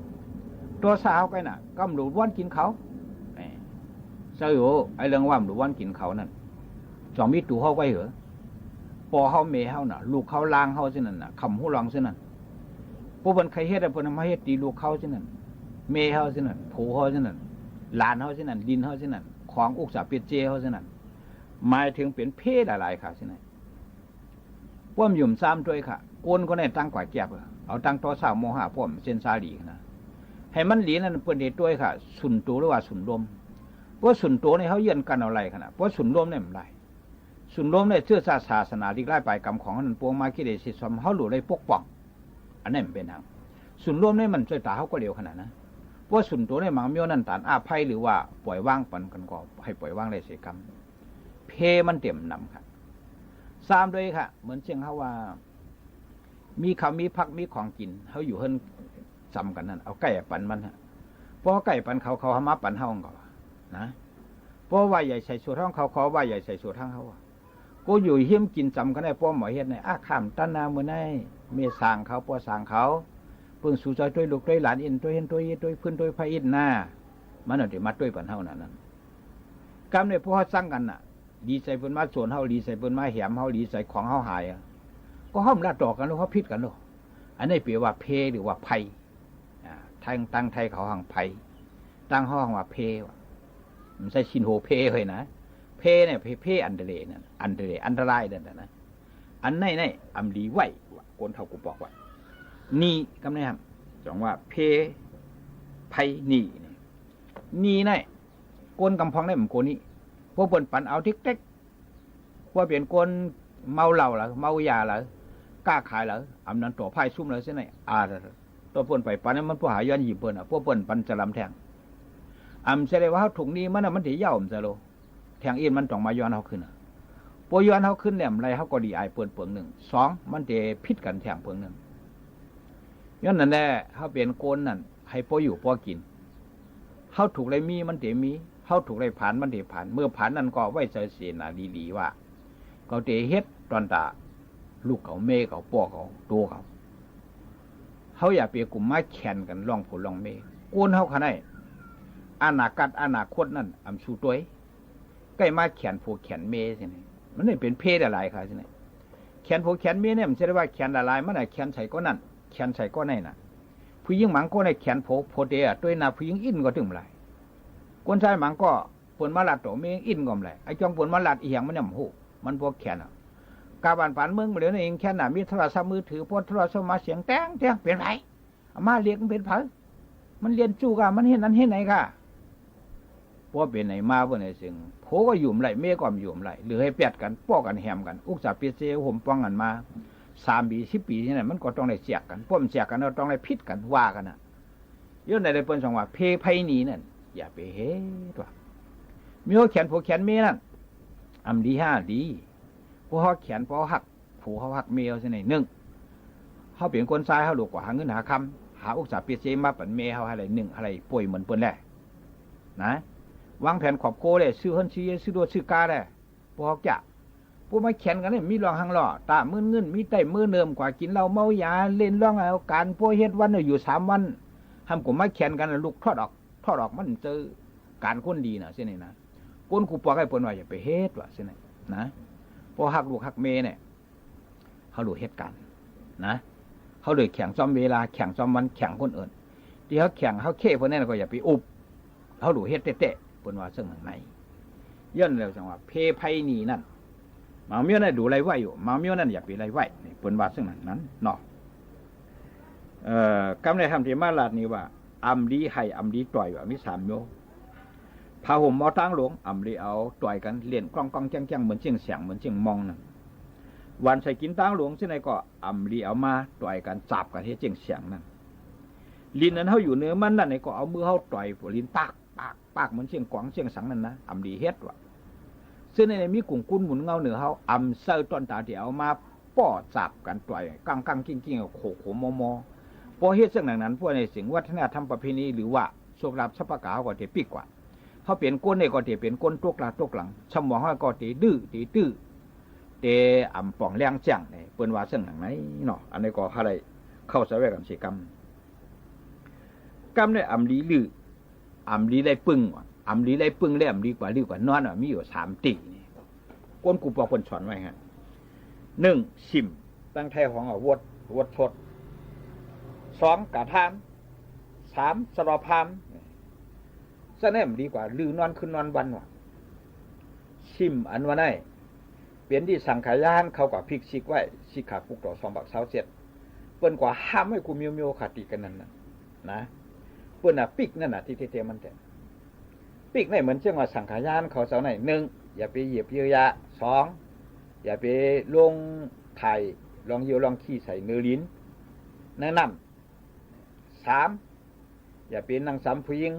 ตัวสาวกันน่ะก็หลุดวันกินเขาเจ้าอยู่ไอ้เรื่องว่าหลุดวันกินเขานั่น2 มีตู่เขาไว้เหรอปอเขาเมเขาน่ะลูกเขาล้างเขาเช่นนั้นน่ะคำหูลองเช่นนั้นพวกมันใครเฮ็ดอะไรพวกนั้นมาเฮ็ดตีลูกเขาเช่นนั้นเมเขาเช่นนั้นผูเขาเช่นนั้นหลานเขาเช่นนั้นดินเขาเช่นนั้นของอุกษาเปียเจเขาเช่นนั้นหมายถึงเป็นเพศหลายๆค่ะเช่นนั้นพวกมันหยุ่มซ้ำด้วยค่ะโกนก็ได้ตั้งกว่าแก็บเอาตั้งต่อสาวโมหะพวกเส้นซาหลีนะให้มันหลีนั่นเปิดเดชด้วยค่ะสุนตัวหรือว่าสุนลมเพราะสุนตัวนี่เขาเยื่อนกันเอาไรขนาดเพราะสุนลมเนี่ยมันไรสุนลมเนี่ยเชื่อศาสนาที่ไล่ไปกรรมของนั้นปวงมาคิดเดชิสมเขาหลุดได้ปกป้องอันนี้มันเป็นทางสุนลมเนี่ยมันช่วยตาเขาก็เร็วขนาดนะเพราะสุนตัวเนี่ยมังเมียวนั่นตานอาภัยหรือว่าปล่อยว่างปันกันก็ให้ปล่อยว่างได้เสียกรรมเพมันเต็มนำค่ะซ้ำด้วยค่ะเหมือนเช่นเขาว่ามีเขามีพักมีของกินเขาอยู่เฮิรนจำกันนั่นเอาไก่ปันมันฮะเพราะไก่ปันเขาหามาปันเฮาก่อนนะเพราะว่าใหญ่ใส่สูตรห้องเขาว่าใหญ่ใส่สูตรห้องเขากูอยู่เฮี้ยมกินจำกันได้เพราะหมอเฮ็ดในข้ามตันนาเมื่อไงเมสางเขาป้อสางเขาเพิ่งสู่ใจด้วยลูกด้วยหลานอินด้วยเห็นด้วยด้วยพื้นด้วยพระอินหน้ามันเอาเดี๋ยวมาด้วยปันเฮานั้นกรรมในพวกเขาสร้างกันน่ะดีใส่เพิ่นมาส่วนเฮาดีใส่เพิ่นมาแหมเฮาดีใส่ของเฮาหายก็ห้อมละต่อกันแล้วเขาพิษกันเนาะอันนี้เปรียบว่าเพหรือว่าไพตั้งไทยเขาหังไพตั้งห้องว่าเพว่ะมันใช่ชินโฮเพเลยนะเพเนี่ยเพอันเดเลนั่นอันเดเลอันตรายนั่นนะอันในอัมลีไหวคนเท่ากูบอกว่านี่กำเนิดครับจังว่าเพไพนี่ในกนกำพองได้เหมือนโกนี่พวกเปิ่นปันเอาทิกเต็กว่าเปลี่ยนกนเมาเหล้าเหรอเมายาเหรอกล้าขายเหรออำนั้นต่อไพ่ซุ่มเลยเส้นไหนตัวเปิ่นไปปันนั้นมันผู้หาย้อนหยิบเปิ่นพวกเปิ่นปันจะลำแทงเสดงว่าเขาถุงนี้มันถือย่าจะโลแทงอินมันต้องมาย้อนเขาขึ้นพอย้อนเขาขึ้นเนี่ยอะไรเขาก็ดีไอเปิ่นเปิง1 2มันจะพิษกันแทงเปิง1ย้อนนั่นแหละเขาเปลี่ยนโกนนั่นให้พออยู่พอกินเขาถูกไรมีมันเตมีเขาถูกไรผ่านมันเตผ่านเมื่อผ่านนั่นก็ไว้ใจเสียนาดีๆว่าเขาเตเฮ็ดตอนตาลูกเขาเมเขาป้อเขาตัวเขาอย่าเปียกลุ่มไม้แข่นกันล่องผลล่องเมโกนเขาขนาดอนาคตนั่นสู้ตัวใกล้มาแขนผูกแขนเมใช่ไหมมันนี่เป็นเพศอะไรครับใช่ไหมแขนผูกแขนเมเนี่ยมันจะได้ว่าแขนละลายมันไหนแขนใส่ก็นั่นแขนใส่ก็ในน่ะผู้หญิงหมังก็ในแขนโพเดียด้วยนาผู้หญิงอินก็ถึงไรคนชายหมังก็ปนมาลัดตัวเมอินก็ไรไอ้จองปนมาลัดอีหยังมันเนี่ยมันพวกแขนอ่ะกาบานปานเมืองมาเดี๋ยวนี้เองแขนน่ะมีโทรศัพท์มือถือพวกโทรศัพท์มาเสียงแต้งเป็นไรมาเรียกมันเป็นไผมันเรียนจู่กันมันเห็นนั้นเห็นไหนค่ะพอเป็นไหนมาพวกไหนสิ่งโผก็ยุ่มไหลเมก็ยุ่มไหลหรือให้แปดกันป้อกันแหมกันอุกษาเปียเซห่มป้องกันมา3 ปี 10 ปีนี่แหละมันก็ต้องได้เสียกกันป้อมเสียกกันเราต้องได้พิษกันว่ากันน่ะย้อนในได้เปิ้นสองว่าเพไพนีนั่นอย่าไปเฮ็ดว่ามีแขนผูกแขนเมนั่นดีดีพวกเขาแขนพอหักผูเขาหักเมเอาซะหน่อย1เขาเปลี่ยนคนซ้ายเขาลูกกว่าหาเงินหาคำหาอุกษาเปียเซมาปั่นเมเขาอะไร1อะไรป่วยเหมือนเปิ้นแหละนะวางแผนขอบโกเลยซื้อหันซื้อโดซื้อกาได้พวกจะพวกมาแข่งกันเนี่ยมีรองหังหล่อตามือเงินมีไตมือเนิมกว่ากินเหล้าเมายาเล่นร่องเอาการพวกเฮ็ดวันอยู่3 วันทำกูมาแข่งกันลูกทอดออกมันเจอการคนดีนะเส้นนี้นะคนกูปอกให้เปิ้นว่าอย่าไปเฮ็ดว่ะเส้นนี้นะพอหักลูกหักเมเนี่ยเขาดูเฮ็ดกันนะเขาเลยแข่งซ้อมเวลาแข่งซ้อมวันแข่งคนอื่นที่เขาแข่งเขาเค้พวกนั้นก็อย่าไปอุบเขาดูเฮ็ดเตะเปิ้นว่าซึ่งไหนย้อนแล้วจังว่าเพไพนี่นั่น มาเมียวนั่นดูไรไหวอยู่มาเมียวนั่นอย่าไปไรไหวนี่เปิ้นว่าซึ่งนั้นเนาะกำในทำที่มาลาดนี่ว่าอำดีให้อำดีต่อยว่ามี3โยพาห่มหมอตั้งหลวงอำดีเอาต่อยกันเล่นกล้องๆแจ้งๆเหมือนเชียงเสียงเหมือนเชียงมองนั่นวันใส่กินตั้งหลวงที่ไหนก็อำดีเอามาต่อยกันจับกันให้เชียงเสียงนั่นลิ้นนั้นเฮาอยู่เนื้อมันนั่นไหนก็เอามือเฮาต่อยหัวลิ้นปากเหมือนเชียงกวางเชียงสังนั่นนะอำดีเฮ็ดว่ะซึ่งในมีกลุ่มกุ้นหมุนเงาเหนือเฮาอำเซอร์ต้นตาที่เอามาป้อจับกันต่อยกังกิ้งโขมอพอเฮ็ดซึ่งนั้นพวกในสิ่งวัฒนธรรมประเพณีหรือว่าโชคลาภสัพพะกาก็จะปีกว่าเขาเปลี่ยนก้นเนี่ยก็จะเปลี่ยนก้นตกหลังสมองเขาก็จะดื้ออ่ำป่องแรงจังเนี่ยเปิ้นว่าซึ่งไหนเนาะอันนี้ก็อะไรเข้าสายกับศิกรรมเนี่ยอ่ำลีลืออ่ำลีได้ปึ้งอ่ำลีได้ปึ้งแล้วอ่ำลีกว่านอนมีอยู่3ตีนี่ก้นกูปอคนสอนไว้ฮะ1ชิมตั้งไทยของวดชด2กะทาม3สรอพามซะแน่มดีกว่าลือนอนขึ้นนอนวันว่ะชิมอันว่าได้เปลี่ยนที่สังขายานเขากว่าพริกชิกไว้ชิกขาปุกต่อ2 บัก27เปิ้นกว่าห้ามให้กูเมียวขาดตีกันนั่นนะเปิ้นน่ะปิกนั่นน่ะที่เตมันแต่ปิกนี่เหมือนเช่นว่าสังขายานเขาเสาไหน1อย่าไปเหยียบเยื่อยะ2อย่าไปลงไข่ลองเยียวลองขี้ใส่เนื้อลิ้นแนะนำ3อย่าเป็นนางสามผู้หญิง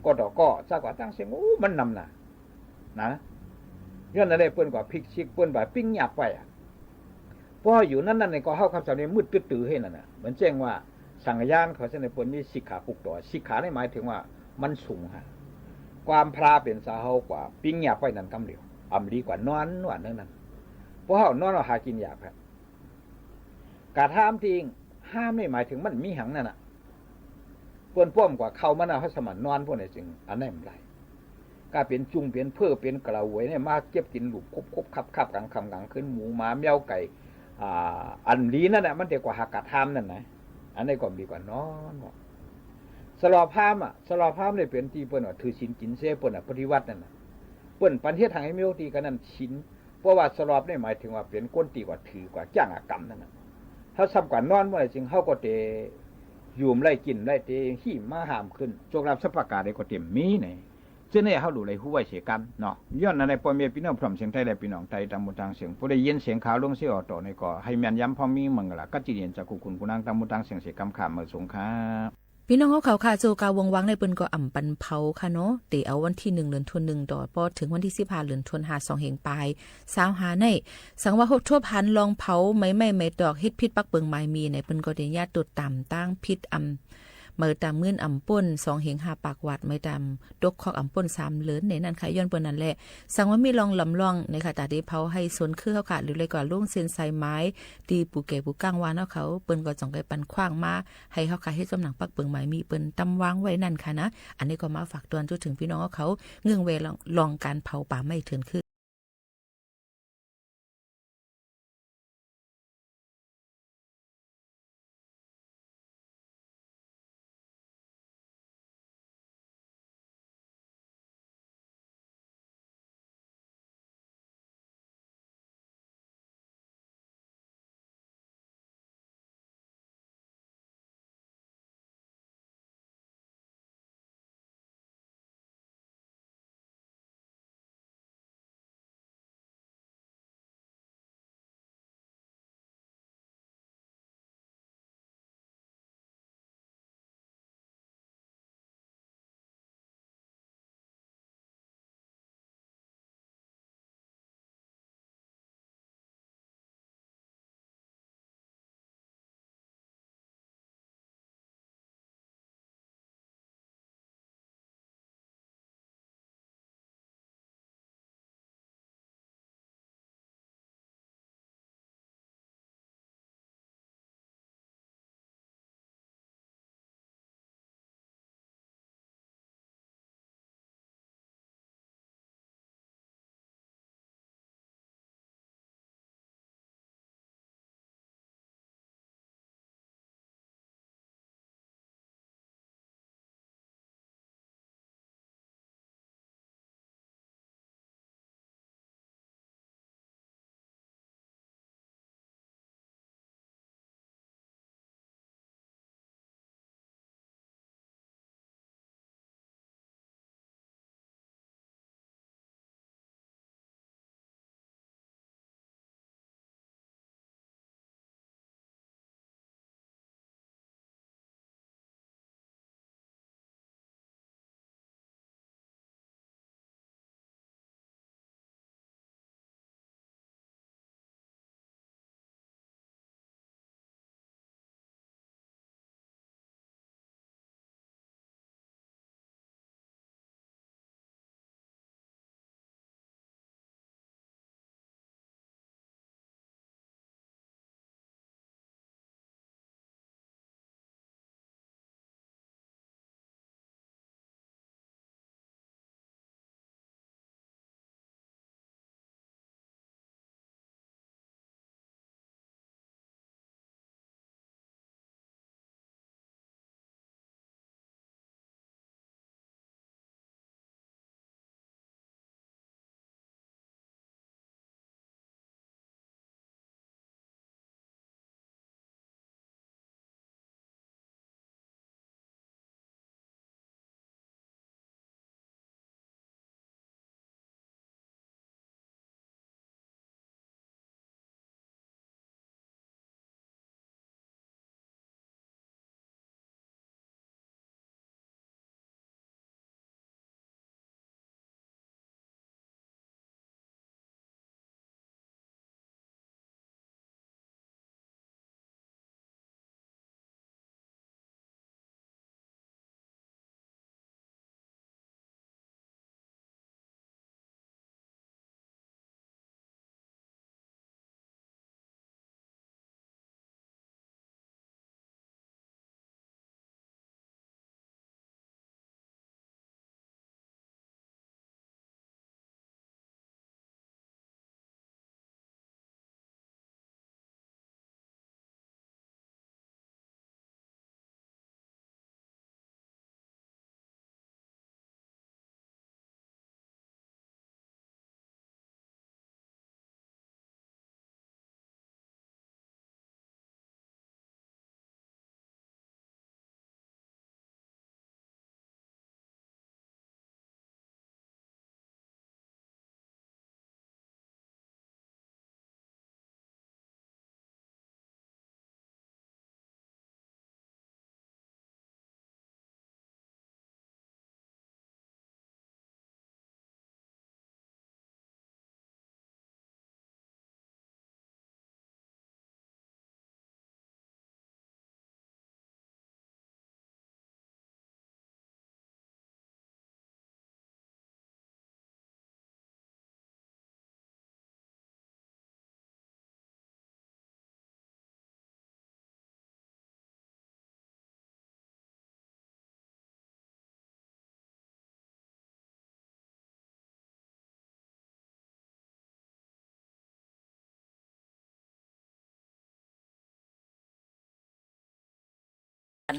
ก็ซะกว่าตั้งเสียงมันนำน่ะนะย้อนอะไรเปิ้นกว่าพริกชิกเปิ้นว่าปิ้งหยาบไปเพราะอยู่นั่นก็เฮาคำศัพท์นี้มืดตื้อๆให้นั่นน่ะเหมือนแจ้งว่าสังฆยานเขาเสนอเปิ้นมีสิกขาปุกต่อสิกขานี่หมายถึงว่ามันสูงฮะความพราเป็นสาเฮากว่าปิ้งหยาบไปนั่นกำเหลียวอำดีกว่านอนนั่นเพราะเฮานอนเราหากินหยาบครับกะทามจริงห้ามนี่หมายถึงมันมีหังนั่นน่ะเปิ้นป้อมกว่าเข้ามันเอาสมันนอนพวกนี้จึงอันนั้นมันไรก็เป็นจุงเป็นเพื่อเป็นกระหวยเนี่ยมาเก็บกินหลุมคบคับกลางคำกลางขึ้นหมูหมาแมวไก่อันนี้นั่นแหละมันเด็กกว่าหักกะทามนั่นนะอันนี้ก็ดีกว่านอนสลอพามเนี่ยเป็นที่เปิ้นว่าถือศีลกินเสเปิ้นปฏิวัตินั่นน่ะเปิ้นปันเทศทางให้มีตีกันนั่นศีลเพราะว่าสลอบนี่หมายถึงว่าเป็นก้นตีกว่าถือกว่าจ้างกรรมนั่นน่ะถ้าซ้ำกว่านอนเมื่อไหร่จึงเฮาก็เตอยู่ไล่กินไล่เตขี้มาหามขึ้นโจกรับสัพพะกาได้ก็เต็มมีเนี่ยเจ้าเนี่ยเฮาดูเลยฮู้ไว้เสียกันเนาะย้อนในพ่อแม่พี่น้องพร้อมเสียงไทยและพี่น้องไทยตามมุทางเสียงผู้ได้ยินเสียงข่าวลงเสียออกต่อในก็ให้แม่นย้ำพอมีมึงล่ะก็จิเรียนจากคุณผู้นางตามมุทางเสียงเสียกรรมข้ามมาสงครับ
พี่น้องเขาค่ะโจกาวงวังในเปิ้นก็อ่ำปันเผาค่ะเนาะเตเอาวันที่1เดือนธันวาคมต่อพอถึงวันที่15เดือนธันวาคม2เฮงปลาย25ในสังว่าทั่วพันลองเผาไม่ดอกเฮ็ดพิษปักเปิงไม้มีในเปิ้นก็ได้ญาติตดต่ำตั้งพิษเมื่อตามมื่นป่น2เฮง5ปากวัดไม่ตามดกคอกป่น3เลินในนั้นค่ะย้อนเปิ้นนั่นแหละสังว่ามีลองลำลองในค่ะตาได้เผาให้สนคือเฮาค่ะหรือเลยกว่าลุงเส้นใส่ไม้ตีปูแก่ปูก้างวานเฮาเขาเปิ้นก็จ่องไปปันขว้างมาให้เฮาค่ะเฮ็ดจำหนังปักเปิงไม้มีเปิ้นตำวางไว้นั่นค่ะนะอันนี้ก็มาฝากเตือนจนถึงพี่น้องเขาเงื่องเวลองการเผาป่าไม้เถื่อนคือ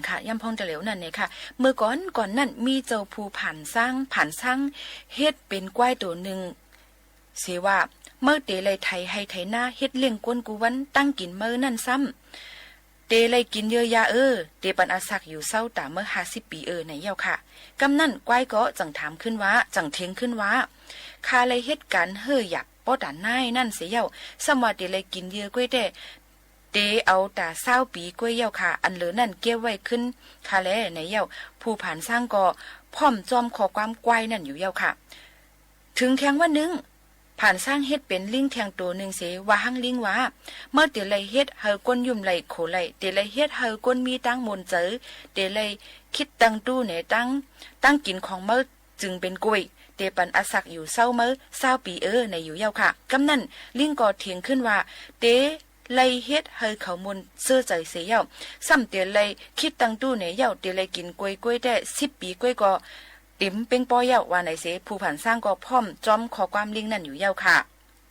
ค่ะย่ำพองจะเหลวนั่นเนี่ยค่ะเมื่อก่อนนั่นมีเจ้าผู้ผ่านสร้างเฮ็ดเป็นกว้ายตัวหนึ่งเสว่าเมื่อเตเลยไทยให้ไทยหน้าเฮ็ดเลี้ยงกวนกูวันตั้งกินเมื่อนั่นซ้ำเตเลยกินเยอะยาเตปันอาศักอยู่เศร้าตาเมื่อ50 ปีในเย้าค่ะกำนั่นกว้ายก็จังถามขึ้นว่าจังเทงขึ้นว่าคาเลยเฮ็ดกันเฮ้อหยับป้อด่านนายนั่นเสียเย้าสมว่าเตเลยกินเยอะกว้ยเตเอาตา20 ปีกล้วยเย้าค่ะอันเหลือนั่นเก็บไว้ขึ้นคาแลในเย้าผู้ผ่านสร้างก็พร้อมจอมขอความกวายนั่นอยู่เย้าค่ะถึงแทงว่านึงผ่านสร้างเฮ็ดเป็นลิงแทงตัวหนึ่งเสว่าหังลิงว่าเมื่อเตเลยเฮ็ดเฮาก้นยุ่มไหลโขไหลเตเลยเฮ็ดเฮาก้นมีตั้งมนเจอเตเลยคิดตั้งตู้เนี่ยตั้งกินของเมื่อจึงเป็นกล้วยเตปันอาศักอยู่เศร้าเมื่อ20 ปีในอยู่เย้าค่ะกำนั่นลิงก็เถียงขึ้นว่าเตไล่เฮ็ดให้เขามุนเสื้อใจเสียเย้าซ้ำเตียไล่คิดตั้งตู้เนี่ยเย้าเตียไล่กินกล้วยได้10 ปีกล้วยก็ติ๋มเป็งปอเย้าว่าไหนเสผู้ผ่านสร้างก็พร้อมจอมขอความลิงนั่นอยู่เย้าค่ะ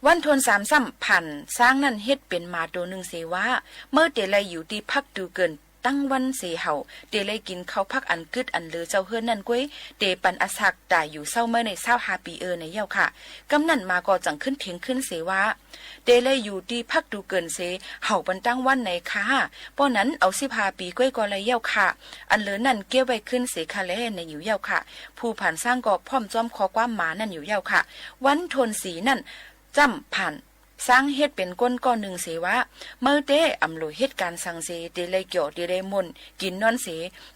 วันทน3ซ้ำผ่านสร้างนั่นเฮ็ดเป็นมาตัวหนึ่งเสว่าเมื่อเตียไล่อยู่ที่พักดูเกินตั้งวันเสเห่าเตเลยกินข้าวพักอันกึดอันเลือเจ้าเฮือนนั่นก้วยเตปันอาศักตายอยู่เศร้าเมื่อใน25 ปีในเย้าค่ะกำนั่นมาก็จังขึ้นเถียงขึ้นเสว่าเตเลยอยู่ที่พักดูเกินเสเห่าปันตั้งวันในค่ะป้อนั้นเอา15 ปีก้วยก็เลยเย้าค่ะอันเลือนั่นเก็บไว้ขึ้นเสคาแลในอยู่เย้าค่ะผู้ผ่านสร้างก็พร้อมจอมขอความหมานั่นอยู่เย้าค่ะวันทนสีนั่นจำผ่านสร้างเฮ็ดเป็นก้นก้อนหนึ่งเสว่าเมื่อเต้อำโลเฮ็ดการสั่งเสเตเลยเกี่ยวเตเลยมนกินนอนเส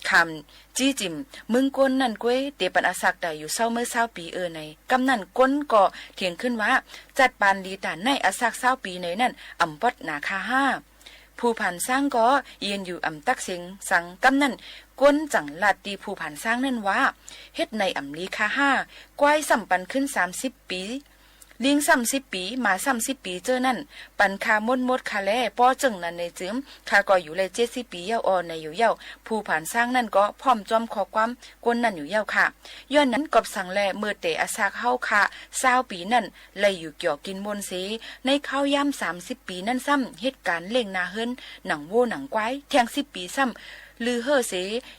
คำจี้จิมมึงก้นนั่นก้วยเตปันอาศักได้อยู่เศร้าเมื่อ20 ปีในกำนั่นก้นก็เถียงขึ้นว่าจัดปานลีตานในอาศัก20 ปีในนั่นอำปอดนาคา5ผู้ผ่านสร้างก็เย็นอยู่อำตักเสียงสังกำนั่นก้นจังลาดตีผู้ผ่านสร้างนั่นว่าเฮ็ดในอำลีคา5กวายสัมปันขึ้น30 ปีลิง30 ปีมา30 ปีเจอนั่นปันคามดคาแลป้อจึงนั่นในจืมคาก็อยู่เลย70 ปีเย้าในอยู่เย้าผู้ผ่านสร้างนั่นก็พร้อมจอมขอความกวนนั่นอยู่เย้าค่ะย้อนนั้นกบสั่งแลเมื่อเตอาศักเฮาค่ะ20 ปีนั่นเลยอยู่เกี่ยวกินมนเสในข้าวยาม30 ปีนั่นซ้ำเหตุการณ์เล่งนาเฮิรนหนังโวหนังควายแทง10 ปีซ้ำลือเฮ่อเส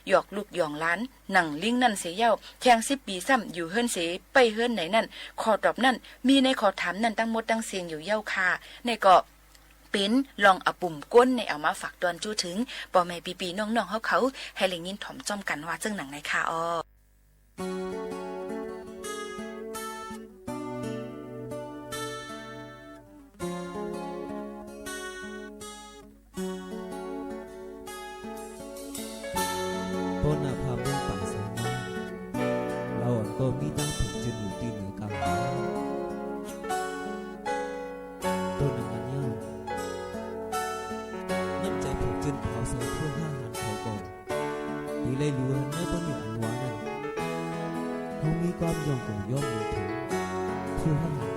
หยอกลูกหยองล้านหนังลิงนั่นเสเย้าแทง10 ปีซ้ำอยู่เฮิรนเสไปเฮิรนไหนนั่นขอตอบนั่นมีในขอถามนั่นตั้งหมดตั้งเสียงอยู่เย้าค่ะในก็เป็นลองเอาปุ่มก้นในเอามาฝากตอนจู้ถึงป่อแม่ปีน้องๆเขาให้เล็งยินถ่อมจ้อมกันว่าจึงหนังในค่ะอ้อ
ต้นนาพาเมืองป่าสามารถเราก็มีตั้งผุกจนอยู่ตีเหนือกลางน้ำต้นน้ำมันเย้าน้ำใจผุกจนเขาเสือเพื่อห้าหันเขาก่อนดีเลยล้วนในบนเหนืออันวานั่นเขามีความยอมของย่อมมือถึงเพื่อห้าหัน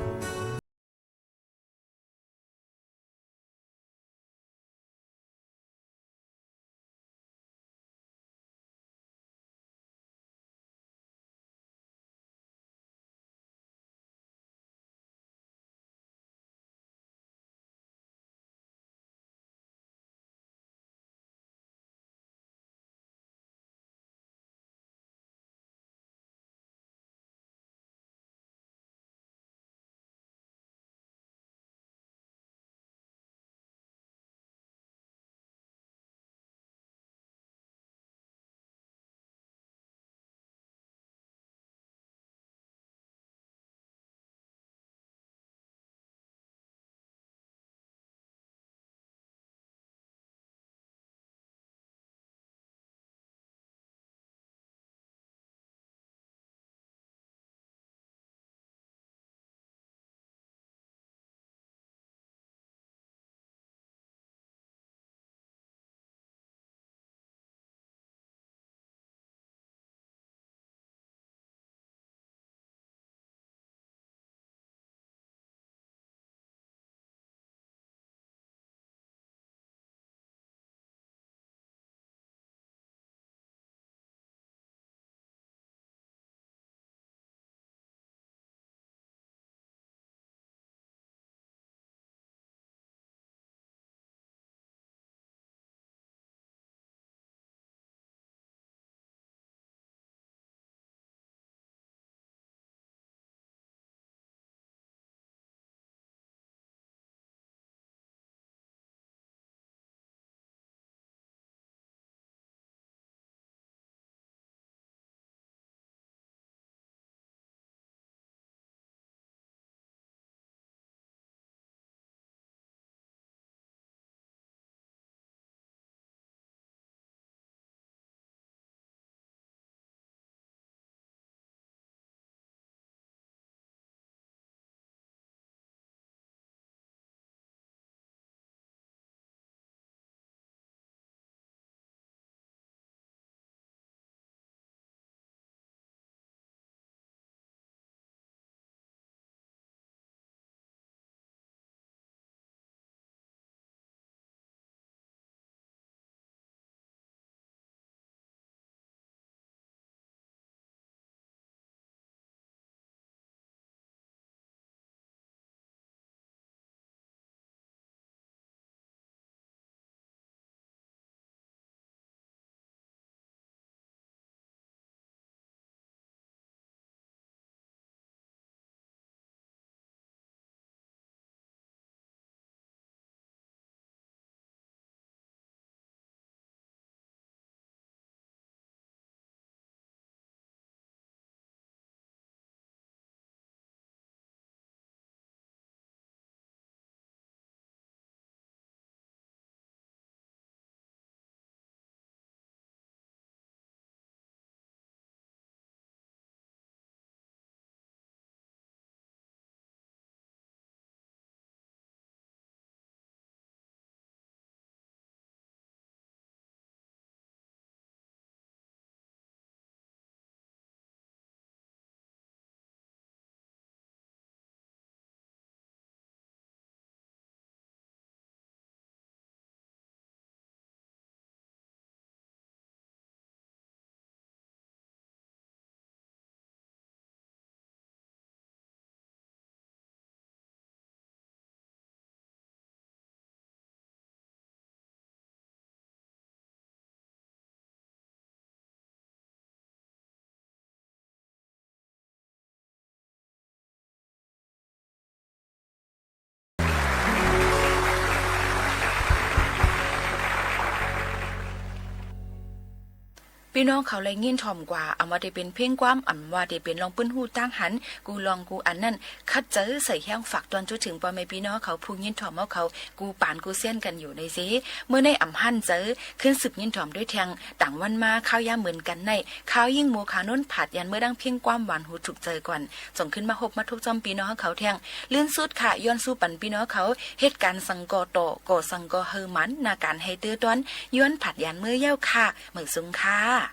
พี่น้องเขาเลยยินถ่อมกว่าอำว่าได้เป็นเพ่งความอำว่าได้เป็นลองปื้นหูตั้งหันกูลองกูอันนั่นคัดเจอใส่แห้งฝากตอนจุถึงพ่อแม่พี่น้องเขาพูยินถ่อมเขากูปานกูเส้นกันอยู่ในซีเมื่อในอำหั่นเจอขึ้นสืบยินถ่อมด้วยแทงต่างวันมาข้าวยาเหมือนกันในข้าวยิ่งหมูขาน้นผัดยันเมื่อดังเพ่งความหวานหูถูกเจอก่อนส่งขึ้นมาหบมาทุบจอมพี่น้องเขาแทงลื่นสุดค่ะย้อนสู้ปั่นพี่น้องเขาเหตุการณ์สังกอโตโกสังกอเฮอมันนาการให้ตื้อต้นย้อนผัดยันเมื่อเย้าค่ะเหมือสุงค่ะ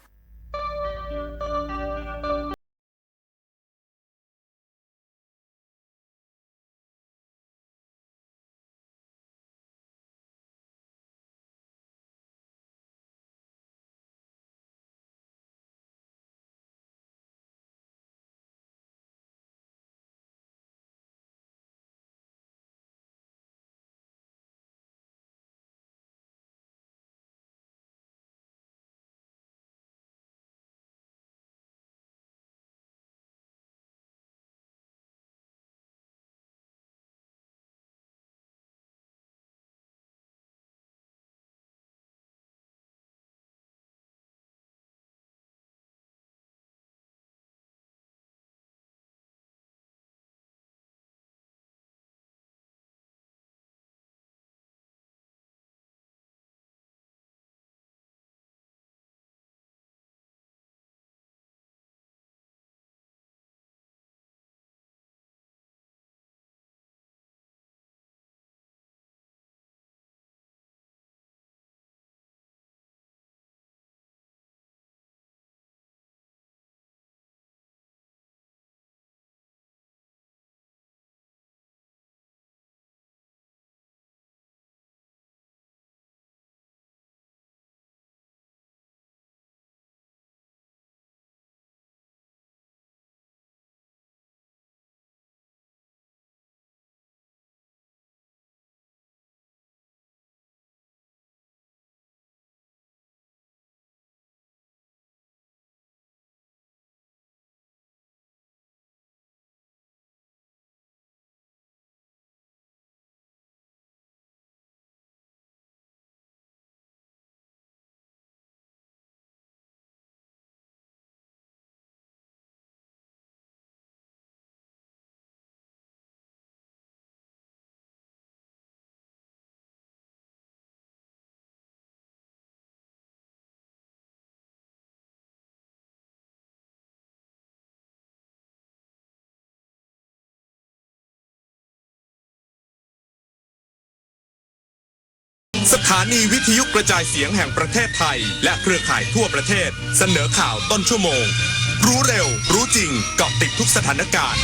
สถานีวิทยุกระจายเสียงแห่งประเทศไทยและเครือข่ายทั่วประเทศเสนอข่าวต้นชั่วโมงรู้เร็วรู้จริงเกาะติดทุกสถานการณ์